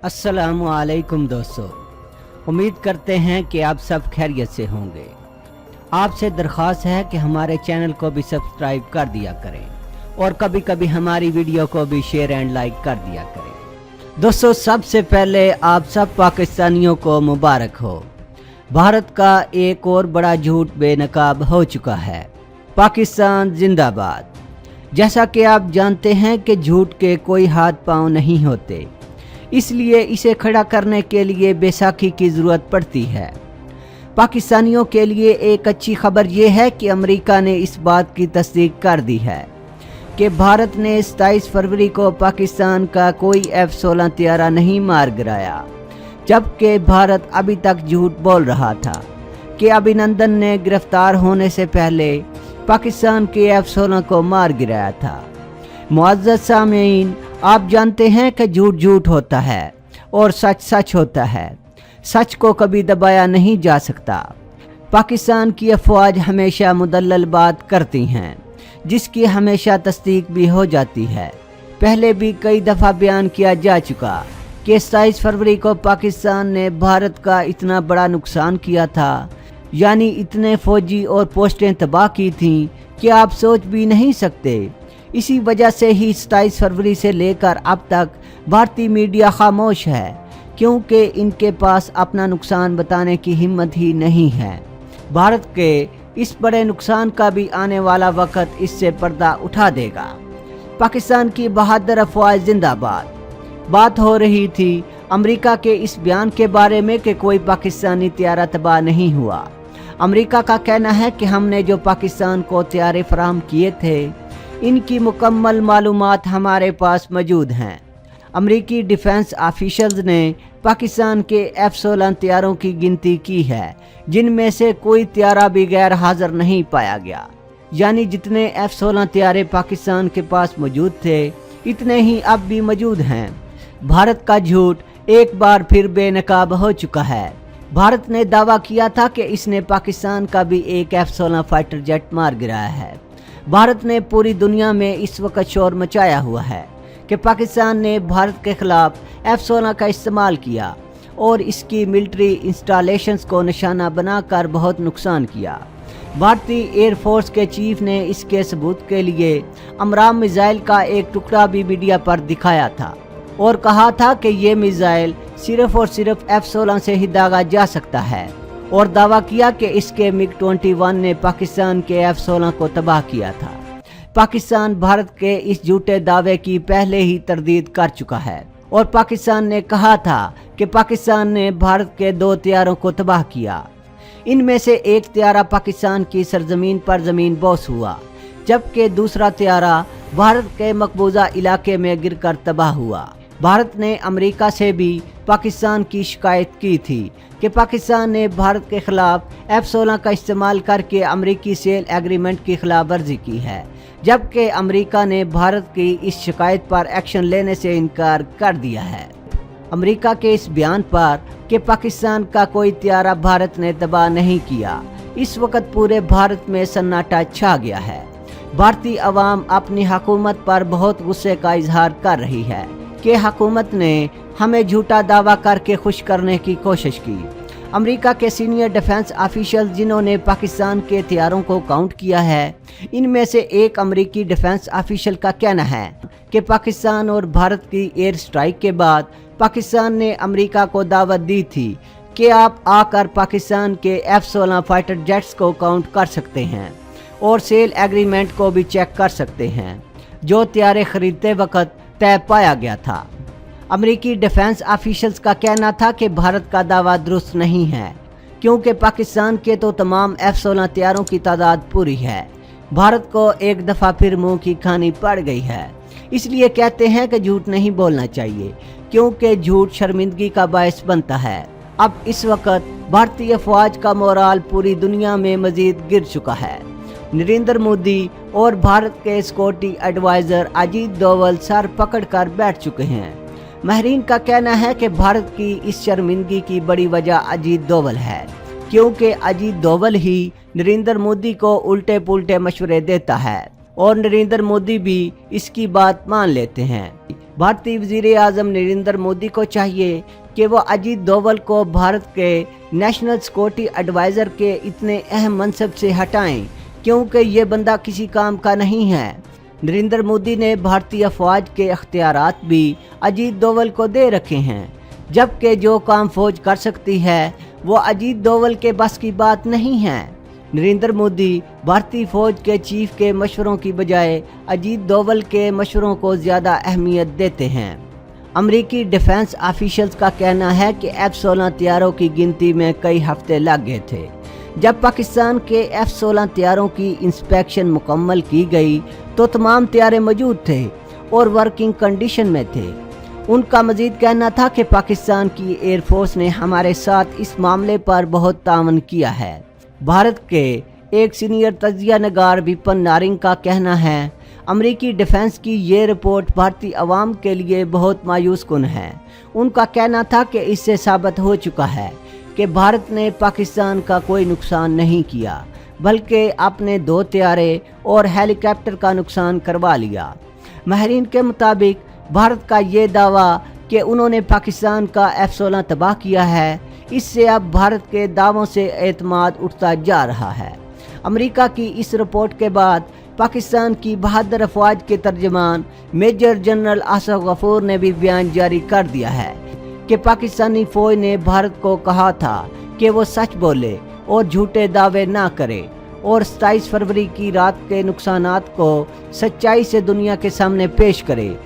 अस्सलामुअलैकुम दोस्तों, उम्मीद करते हैं कि आप सब खैरियत से होंगे। आपसे दरख्वास्त है कि हमारे चैनल को भी सब्सक्राइब कर दिया करें और कभी कभी हमारी वीडियो को भी शेयर एंड लाइक कर दिया करें। दोस्तों, सबसे पहले आप सब पाकिस्तानियों को मुबारक हो। भारत का एक और बड़ा झूठ बेनकाब हो चुका है। पाकिस्तान जिंदाबाद। जैसा कि आप जानते हैं कि झूठ के कोई हाथ पांव नहीं होते, इसलिए इसे खड़ा करने के लिए बैसाखी की ज़रूरत पड़ती है। पाकिस्तानियों के लिए एक अच्छी खबर यह है कि अमेरिका ने इस बात की तस्दीक कर दी है कि भारत ने 27 फरवरी को पाकिस्तान का कोई F-16 तैयारा नहीं मार गिराया, जबकि भारत अभी तक झूठ बोल रहा था कि अभिनंदन ने गिरफ्तार होने से पहले पाकिस्तान के F-16 को मार गिराया था। मुअज़्ज़ज़ सामीन, आप जानते हैं कि झूठ झूठ होता है और सच सच होता है। सच को कभी दबाया नहीं जा सकता। पाकिस्तान की अफवाज हमेशा मुदल्लल बात करती हैं, जिसकी हमेशा तस्दीक भी हो जाती है। पहले भी कई दफ़ा बयान किया जा चुका कि 27 फरवरी को पाकिस्तान ने भारत का इतना बड़ा नुकसान किया था, यानी इतने फौजी और पोस्टें तबाह की थीं कि आप सोच भी नहीं सकते। इसी वजह से ही 27 फरवरी से लेकर अब तक भारतीय मीडिया खामोश है, क्योंकि इनके पास अपना नुकसान बताने की हिम्मत ही नहीं है। भारत के इस बड़े नुकसान का भी आने वाला वक्त इससे पर्दा उठा देगा। पाकिस्तान की बहादुर अफवाज जिंदाबाद। बात हो रही थी अमेरिका के इस बयान के बारे में कि कोई पाकिस्तानी तैयारा तबाह नहीं हुआ। अमेरिका का कहना है कि हमने जो पाकिस्तान को तैयारे फराहम किए थे, इनकी मुकम्मल मालूमात हमारे पास मौजूद हैं। अमेरिकी डिफेंस ऑफिशियल्स ने पाकिस्तान के F-16 तैयारों की गिनती की है, जिनमें से कोई तैयारा भी गैर हाजिर नहीं पाया गया। यानी जितने F-16 तैयारे पाकिस्तान के पास मौजूद थे, इतने ही अब भी मौजूद हैं। भारत का झूठ एक बार फिर बेनकाब हो चुका है। भारत ने दावा किया था कि इसने पाकिस्तान का भी एक F-16 फाइटर जेट मार गिराया है। भारत ने पूरी दुनिया में इस वक्त शोर मचाया हुआ है कि पाकिस्तान ने भारत के खिलाफ F-16 का इस्तेमाल किया और इसकी मिलिट्री इंस्टॉलेशंस को निशाना बनाकर बहुत नुकसान किया। भारतीय एयरफोर्स के चीफ ने इसके सबूत के लिए अमराम मिसाइल का एक टुकड़ा भी मीडिया पर दिखाया था और कहा था कि ये मिसाइल सिर्फ और सिर्फ F-16 से ही दागा जा सकता है, और दावा किया कि इसके MiG-21 ने पाकिस्तान के F-16 को तबाह किया था। पाकिस्तान भारत के इस झूठे दावे की पहले ही तरदीद कर चुका है और पाकिस्तान ने कहा था कि पाकिस्तान ने भारत के 2 तैयारों को तबाह किया। इनमें से एक तैयारा पाकिस्तान की सरजमीन पर ज़मीन बोस हुआ, जबकि दूसरा तैयारा भारत के मकबूजा इलाके में गिरकर तबाह हुआ। भारत ने अमेरिका से भी पाकिस्तान की शिकायत की थी कि पाकिस्तान ने भारत के खिलाफ F-16 का इस्तेमाल करके अमेरिकी सेल एग्रीमेंट की खिलाफ वर्जी की है, जबकि अमेरिका ने भारत की इस शिकायत पर एक्शन लेने से इनकार कर दिया है। अमेरिका के इस बयान पर कि पाकिस्तान का कोई तैयारा भारत ने तबाह नहीं किया, इस वक्त पूरे भारत में सन्नाटा छा गया है। भारतीय अवाम अपनी हुकूमत पर बहुत गुस्से का इजहार कर रही है कि हुकूमत ने हमें झूठा दावा करके खुश करने की कोशिश की। अमेरिका के सीनियर डिफेंस ऑफिशियल जिन्होंने पाकिस्तान के तैयारों को काउंट किया है, इनमें से एक अमेरिकी डिफेंस ऑफिशियल का कहना है कि पाकिस्तान और भारत की एयर स्ट्राइक के बाद पाकिस्तान ने अमेरिका को दावत दी थी कि आप आकर पाकिस्तान के F-16 फाइटर जेट्स को काउंट कर सकते हैं और सेल एग्रीमेंट को भी चेक कर सकते हैं, जो तैयारे खरीदते वक्त तय पाया गया था। अमेरिकी डिफेंस ऑफिशियल्स का कहना था कि भारत का दावा दुरुस्त नहीं है, क्योंकि पाकिस्तान के तो तमाम F-16 तैयारों की तादाद पूरी है। भारत को एक दफ़ा फिर मुंह की खानी पड़ गई है, इसलिए कहते हैं कि झूठ नहीं बोलना चाहिए, क्योंकि झूठ शर्मिंदगी का बायस बनता है। अब इस वक्त भारतीय अफवाज का मोराल पूरी दुनिया में मजीद गिर चुका है। नरेंद्र मोदी और भारत के सिक्योरिटी एडवाइज़र अजीत डोवल सर पकड़कर बैठ चुके हैं। माहिरीन का कहना है कि भारत की इस शर्मिंदगी की बड़ी वजह अजीत डोवल है, क्योंकि अजीत डोवल ही नरेंद्र मोदी को उल्टे पुल्टे मशवरे देता है और नरेंद्र मोदी भी इसकी बात मान लेते हैं। भारतीय वज़ीर आज़म नरेंद्र मोदी को चाहिए कि वो अजीत डोभाल को भारत के नेशनल सिक्योरिटी एडवाइज़र के इतने अहम मनसब से हटाएं, क्योंकि ये बंदा किसी काम का नहीं है। नरेंद्र मोदी ने भारतीय अफवाज के अख्तियारात भी अजीत डोभाल को दे रखे हैं, जबकि जो काम फौज कर सकती है वो अजीत डोभाल के बस की बात नहीं है। नरेंद्र मोदी भारतीय फौज के चीफ के मशवरों की बजाय अजीत डोभाल के मशवरों को ज़्यादा अहमियत देते हैं। अमेरिकी डिफेंस ऑफिशियल्स का कहना है कि F-16 तैयारों की गिनती में कई हफ्ते लग गए थे। जब पाकिस्तान के F-16 तैयारों की इंस्पेक्शन मुकम्मल की गई तो तमाम तैयारे मौजूद थे और वर्किंग कंडीशन में थे। उनका मजीद कहना था कि पाकिस्तान की एयरफोर्स ने हमारे साथ इस मामले पर बहुत तावन किया है। भारत के एक सीनियर तजिया नगार विपिन नारिंग का कहना है, अमेरिकी डिफेंस की ये रिपोर्ट भारतीय अवाम के लिए बहुत मायूस कुन है। उनका कहना था कि इससे साबित हो चुका है कि भारत ने पाकिस्तान का कोई नुकसान नहीं किया, बल्कि अपने 2 तैयारे और हेलीकॉप्टर का नुकसान करवा लिया। माहिरीन के मुताबिक भारत का ये दावा कि उन्होंने पाकिस्तान का F-16 तबाह किया है, इससे अब भारत के दावों से एतमाद उठता जा रहा है। अमेरिका की इस रिपोर्ट के बाद पाकिस्तान की बहादुर अफवाज के तर्जमान मेजर जनरल आसिफ गफूर ने भी बयान जारी कर दिया है कि पाकिस्तानी फौज ने भारत को कहा था कि वो सच बोले और झूठे दावे ना करे और 27 फरवरी की रात के नुकसानात को सच्चाई से दुनिया के सामने पेश करे।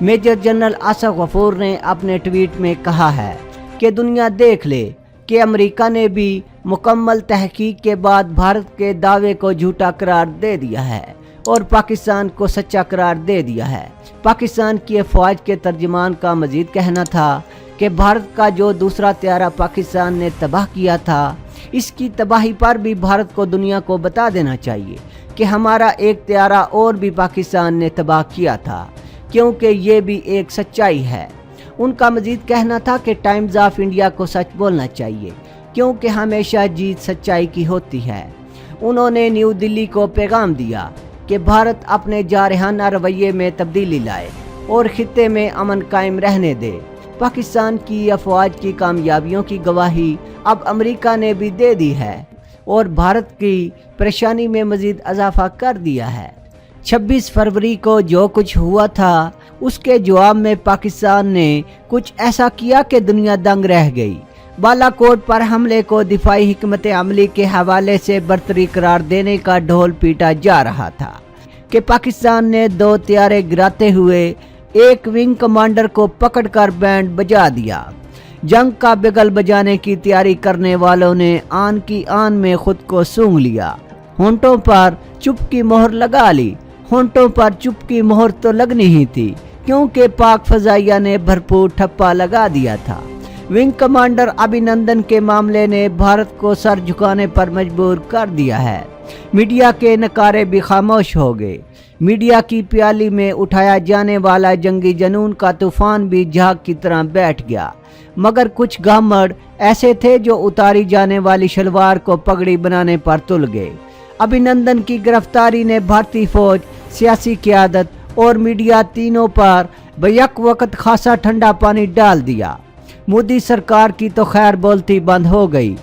मेजर जनरल आसिफ गफूर ने अपने ट्वीट में कहा है कि दुनिया देख ले कि अमेरिका ने भी मुकम्मल तहकीक के बाद भारत के दावे को झूठा करार दे दिया है और पाकिस्तान को सच्चा करार दे दिया है। पाकिस्तान की अफवाज के तर्जमान का मजीद कहना था कि भारत का जो दूसरा तैयारा पाकिस्तान ने तबाह किया था, इसकी तबाही पर भी भारत को दुनिया को बता देना चाहिए कि हमारा एक तैयारा और भी पाकिस्तान ने तबाह किया था, क्योंकि ये भी एक सच्चाई है। उनका मजीद कहना था कि टाइम्स ऑफ इंडिया को सच बोलना चाहिए, क्योंकि हमेशा जीत सच्चाई की होती है। उन्होंने न्यू दिल्ली को पैगाम दिया कि भारत अपने जारहाना रवैये में तब्दीली लाए और खित्ते में अमन कायम रहने दे। पाकिस्तान की अफवाज की कामयाबियों की गवाही अब अमेरिका ने भी दे दी है और भारत की परेशानी में मजीद इजाफा कर दिया है। 26 फरवरी को जो कुछ हुआ था उसके जवाब में पाकिस्तान ने कुछ ऐसा किया कि दुनिया दंग रह गई। बालाकोट पर हमले को दिफाई हिकमत अमली के हवाले से बरतरी करार देने का ढोल पीटा जा रहा था कि पाकिस्तान ने 2 तैयारे गिराते हुए एक विंग कमांडर को पकड़कर बैंड बजा दिया। जंग का बिगल बजाने की तैयारी करने वालों ने आन की आन में खुद को सूंघ लिया, होंठों पर चुप की मोहर लगा ली। होंठों पर चुप की मोहर तो लगनी ही थी, क्योंकि पाक फजाइया ने भरपूर ठप्पा लगा दिया था। विंग कमांडर अभिनंदन के मामले ने भारत को सर झुकाने पर मजबूर कर दिया है। मीडिया के नकारे भी खामोश हो गए। मीडिया की प्याली में उठाया जाने वाला जंगी जनून का तूफान भी झाग की तरह बैठ गया, मगर कुछ गामड़ ऐसे थे जो उतारी जाने वाली शलवार को पगड़ी बनाने पर तुल गए। अभिनंदन की गिरफ्तारी ने भारतीय फौज, सियासी क़यादत और मीडिया तीनों पर बैक वक्त खासा ठंडा पानी डाल दिया। मोदी सरकार की तो खैर बोलती बंद हो गई।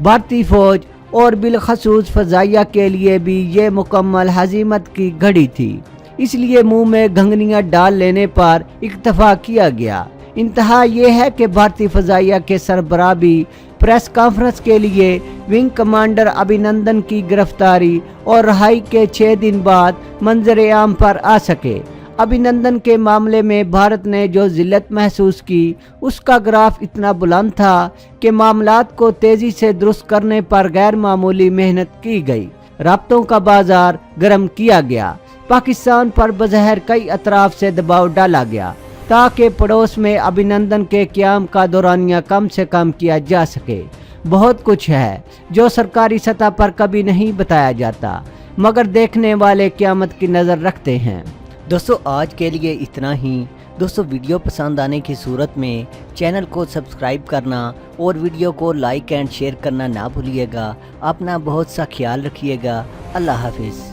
भारतीय फौज और बिलखसूस फजाइया के लिए भी ये मुकम्मल हजीमत की घड़ी थी, इसलिए मुंह में घंगनियां डाल लेने पर इक्तफा किया गया। इंतहा ये है कि भारतीय फजाइया के सरबराह भी प्रेस कॉन्फ्रेंस के लिए विंग कमांडर अभिनंदन की गिरफ्तारी और रिहाई के 6 दिन बाद मंजर आम पर आ सके। अभिनंदन के मामले में भारत ने जो जिल्लत महसूस की उसका ग्राफ इतना बुलंद था कि मामलात को तेजी से दुरुस्त करने पर गैर मामूली मेहनत की गई। राब्तों का बाजार गर्म किया गया। पाकिस्तान पर बज़हर कई अतराफ से दबाव डाला गया ताकि पड़ोस में अभिनंदन के क़याम का दौरानिया कम से कम किया जा सके। बहुत कुछ है जो सरकारी सतह पर कभी नहीं बताया जाता, मगर देखने वाले क़यामत की नज़र रखते हैं। दोस्तों आज के लिए इतना ही। दोस्तों वीडियो पसंद आने की सूरत में चैनल को सब्सक्राइब करना और वीडियो को लाइक एंड शेयर करना ना भूलिएगा। अपना बहुत सा ख्याल रखिएगा। अल्लाह हाफिज़।